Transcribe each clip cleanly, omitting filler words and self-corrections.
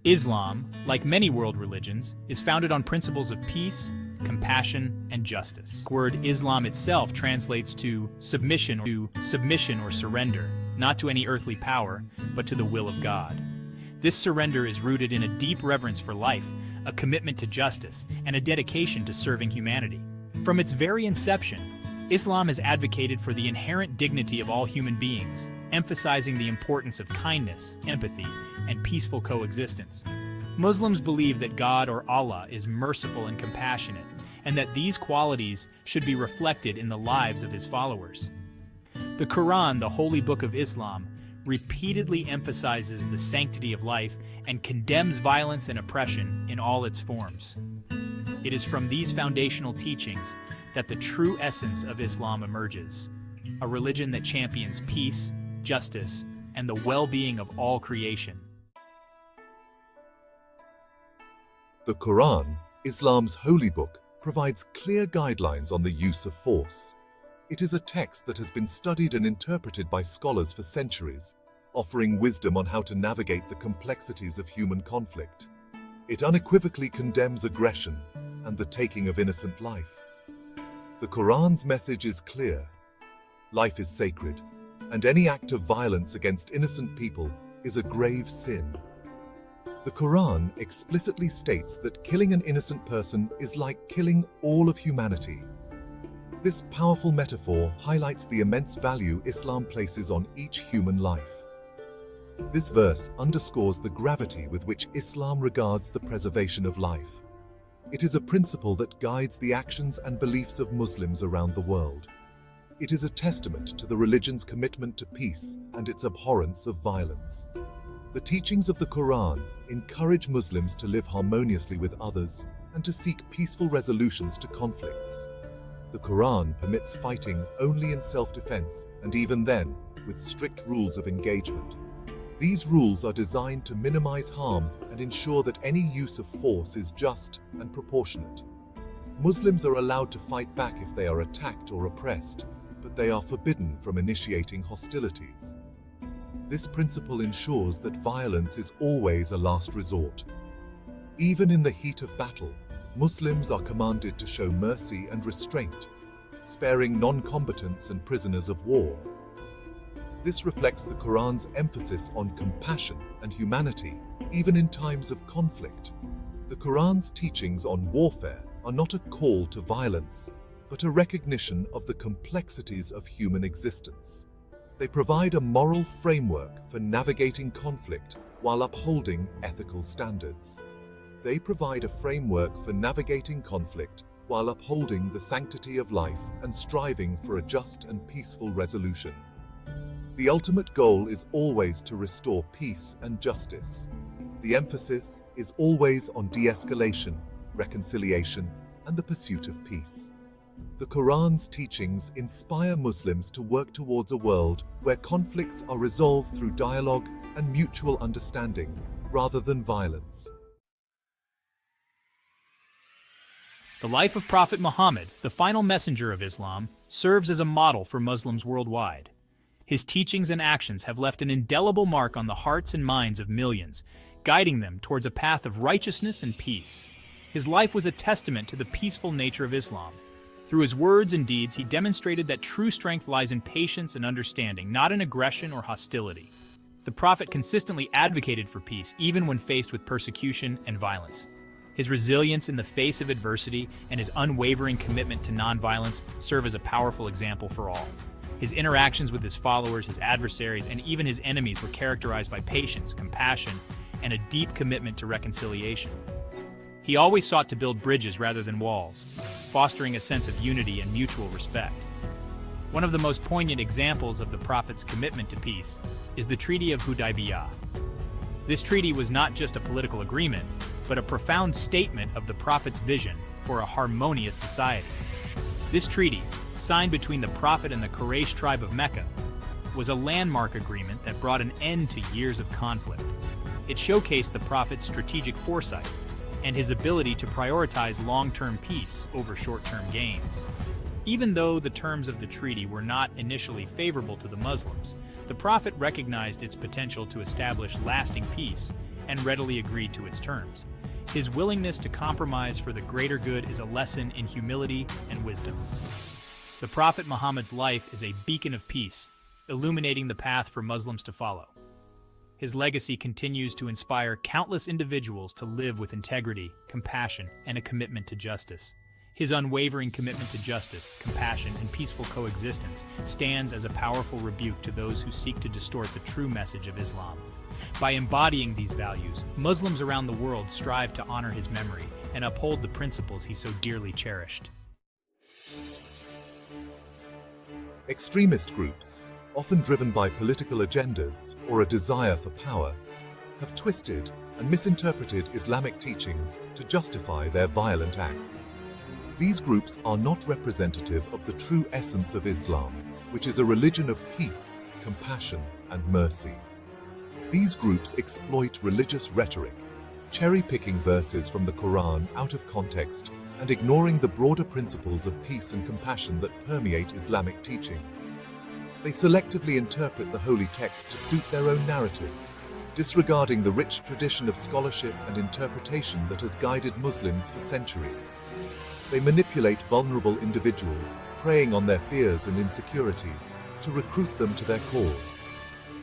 Islam, like many world religions, is founded on principles of peace, compassion, and justice. The word Islam itself translates to submission or surrender, not to any earthly power, but to the will of God. This surrender is rooted in a deep reverence for life, a commitment to justice, and a dedication to serving humanity. From its very inception, Islam has advocated for the inherent dignity of all human beings, emphasizing the importance of kindness, empathy, and peaceful coexistence. Muslims believe that God or Allah is merciful and compassionate, and that these qualities should be reflected in the lives of his followers. The Quran, the holy book of Islam, repeatedly emphasizes the sanctity of life and condemns violence and oppression in all its forms. It is from these foundational teachings that the true essence of Islam emerges, a religion that champions peace, justice, and the well-being of all creation. The Quran, Islam's holy book, provides clear guidelines on the use of force. It is a text that has been studied and interpreted by scholars for centuries, offering wisdom on how to navigate the complexities of human conflict. It unequivocally condemns aggression and the taking of innocent life. The Quran's message is clear. Life is sacred, and any act of violence against innocent people is a grave sin. The Quran explicitly states that killing an innocent person is like killing all of humanity. This powerful metaphor highlights the immense value Islam places on each human life. This verse underscores the gravity with which Islam regards the preservation of life. It is a principle that guides the actions and beliefs of Muslims around the world. It is a testament to the religion's commitment to peace and its abhorrence of violence. The teachings of the Quran encourage Muslims to live harmoniously with others and to seek peaceful resolutions to conflicts. The Quran permits fighting only in self-defense, and even then, with strict rules of engagement. These rules are designed to minimize harm and ensure that any use of force is just and proportionate. Muslims are allowed to fight back if they are attacked or oppressed, but they are forbidden from initiating hostilities. This principle ensures that violence is always a last resort. Even in the heat of battle, Muslims are commanded to show mercy and restraint, sparing non-combatants and prisoners of war. This reflects the Quran's emphasis on compassion and humanity, even in times of conflict. The Quran's teachings on warfare are not a call to violence, but a recognition of the complexities of human existence. They provide a moral framework for navigating conflict while upholding ethical standards. They provide a framework for navigating conflict while upholding the sanctity of life and striving for a just and peaceful resolution. The ultimate goal is always to restore peace and justice. The emphasis is always on de-escalation, reconciliation, and the pursuit of peace. The Quran's teachings inspire Muslims to work towards a world where conflicts are resolved through dialogue and mutual understanding, rather than violence. The life of Prophet Muhammad, the final messenger of Islam, serves as a model for Muslims worldwide. His teachings and actions have left an indelible mark on the hearts and minds of millions, guiding them towards a path of righteousness and peace. His life was a testament to the peaceful nature of Islam. Through his words and deeds, he demonstrated that true strength lies in patience and understanding, not in aggression or hostility. The Prophet consistently advocated for peace, even when faced with persecution and violence. His resilience in the face of adversity and his unwavering commitment to nonviolence serve as a powerful example for all. His interactions with his followers, his adversaries, and even his enemies were characterized by patience, compassion, and a deep commitment to reconciliation. He always sought to build bridges rather than walls, fostering a sense of unity and mutual respect. One of the most poignant examples of the Prophet's commitment to peace is the Treaty of Hudaybiyah. This treaty was not just a political agreement, but a profound statement of the Prophet's vision for a harmonious society. This treaty, signed between the Prophet and the Quraysh tribe of Mecca, was a landmark agreement that brought an end to years of conflict. It showcased the Prophet's strategic foresight and his ability to prioritize long-term peace over short-term gains. Even though the terms of the treaty were not initially favorable to the Muslims, the Prophet recognized its potential to establish lasting peace and readily agreed to its terms. His willingness to compromise for the greater good is a lesson in humility and wisdom. The Prophet Muhammad's life is a beacon of peace, illuminating the path for Muslims to follow. His legacy continues to inspire countless individuals to live with integrity, compassion, and a commitment to justice. His unwavering commitment to justice, compassion, and peaceful coexistence stands as a powerful rebuke to those who seek to distort the true message of Islam. By embodying these values, Muslims around the world strive to honor his memory and uphold the principles he so dearly cherished. Extremist groups, often driven by political agendas or a desire for power, have twisted and misinterpreted Islamic teachings to justify their violent acts. These groups are not representative of the true essence of Islam, which is a religion of peace, compassion, and mercy. These groups exploit religious rhetoric, cherry-picking verses from the Quran out of context and ignoring the broader principles of peace and compassion that permeate Islamic teachings. They selectively interpret the holy text to suit their own narratives, disregarding the rich tradition of scholarship and interpretation that has guided Muslims for centuries. They manipulate vulnerable individuals, preying on their fears and insecurities, to recruit them to their cause.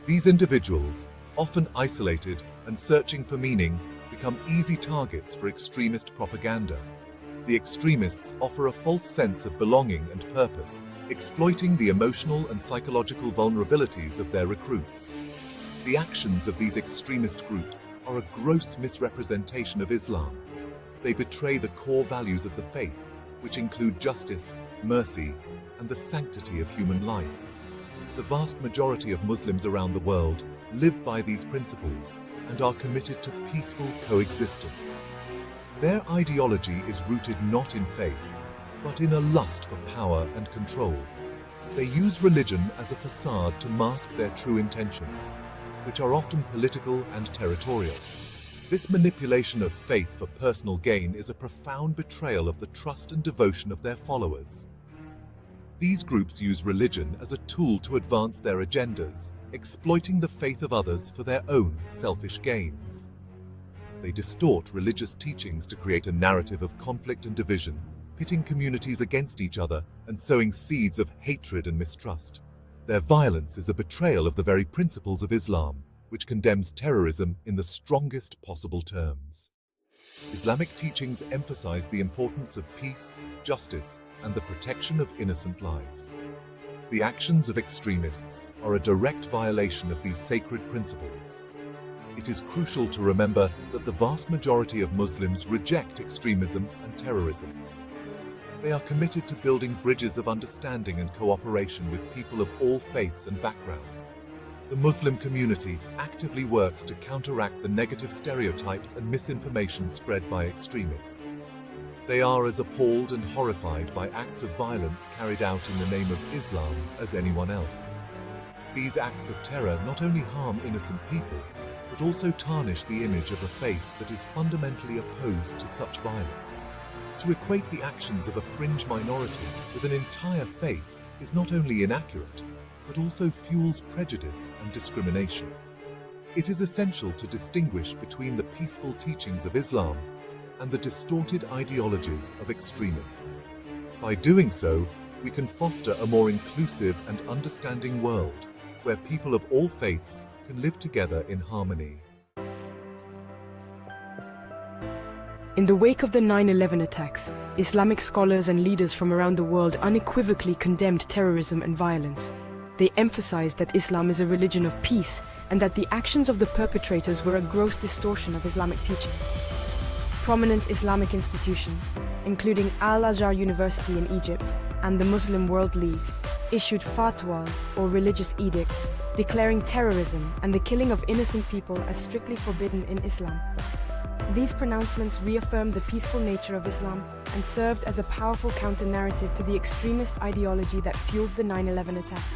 These individuals, often isolated and searching for meaning, become easy targets for extremist propaganda. The extremists offer a false sense of belonging and purpose, exploiting the emotional and psychological vulnerabilities of their recruits. The actions of these extremist groups are a gross misrepresentation of Islam. They betray the core values of the faith, which include justice, mercy, and the sanctity of human life. The vast majority of Muslims around the world live by these principles and are committed to peaceful coexistence. Their ideology is rooted not in faith, but in a lust for power and control. They use religion as a facade to mask their true intentions, which are often political and territorial. This manipulation of faith for personal gain is a profound betrayal of the trust and devotion of their followers. These groups use religion as a tool to advance their agendas, exploiting the faith of others for their own selfish gains. They distort religious teachings to create a narrative of conflict and division, pitting communities against each other and sowing seeds of hatred and mistrust. Their violence is a betrayal of the very principles of Islam, which condemns terrorism in the strongest possible terms. Islamic teachings emphasize the importance of peace, justice, and the protection of innocent lives. The actions of extremists are a direct violation of these sacred principles. It is crucial to remember that the vast majority of Muslims reject extremism and terrorism. They are committed to building bridges of understanding and cooperation with people of all faiths and backgrounds. The Muslim community actively works to counteract the negative stereotypes and misinformation spread by extremists. They are as appalled and horrified by acts of violence carried out in the name of Islam as anyone else. These acts of terror not only harm innocent people, but also tarnish the image of a faith that is fundamentally opposed to such violence. To equate the actions of a fringe minority with an entire faith is not only inaccurate, but also fuels prejudice and discrimination. It is essential to distinguish between the peaceful teachings of Islam and the distorted ideologies of extremists. By doing so, we can foster a more inclusive and understanding world where people of all faiths can live together in harmony. In the wake of the 9/11 attacks, Islamic scholars and leaders from around the world unequivocally condemned terrorism and violence. They emphasized that Islam is a religion of peace and that the actions of the perpetrators were a gross distortion of Islamic teaching. Prominent Islamic institutions, including Al-Azhar University in Egypt and the Muslim World League, issued fatwas or religious edicts declaring terrorism and the killing of innocent people as strictly forbidden in Islam. These pronouncements reaffirmed the peaceful nature of Islam and served as a powerful counter-narrative to the extremist ideology that fueled the 9/11 attacks.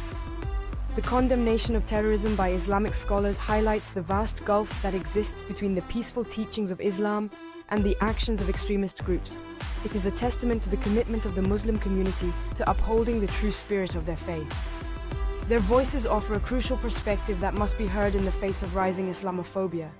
The condemnation of terrorism by Islamic scholars highlights the vast gulf that exists between the peaceful teachings of Islam and the actions of extremist groups. It is a testament to the commitment of the Muslim community to upholding the true spirit of their faith. Their voices offer a crucial perspective that must be heard in the face of rising Islamophobia.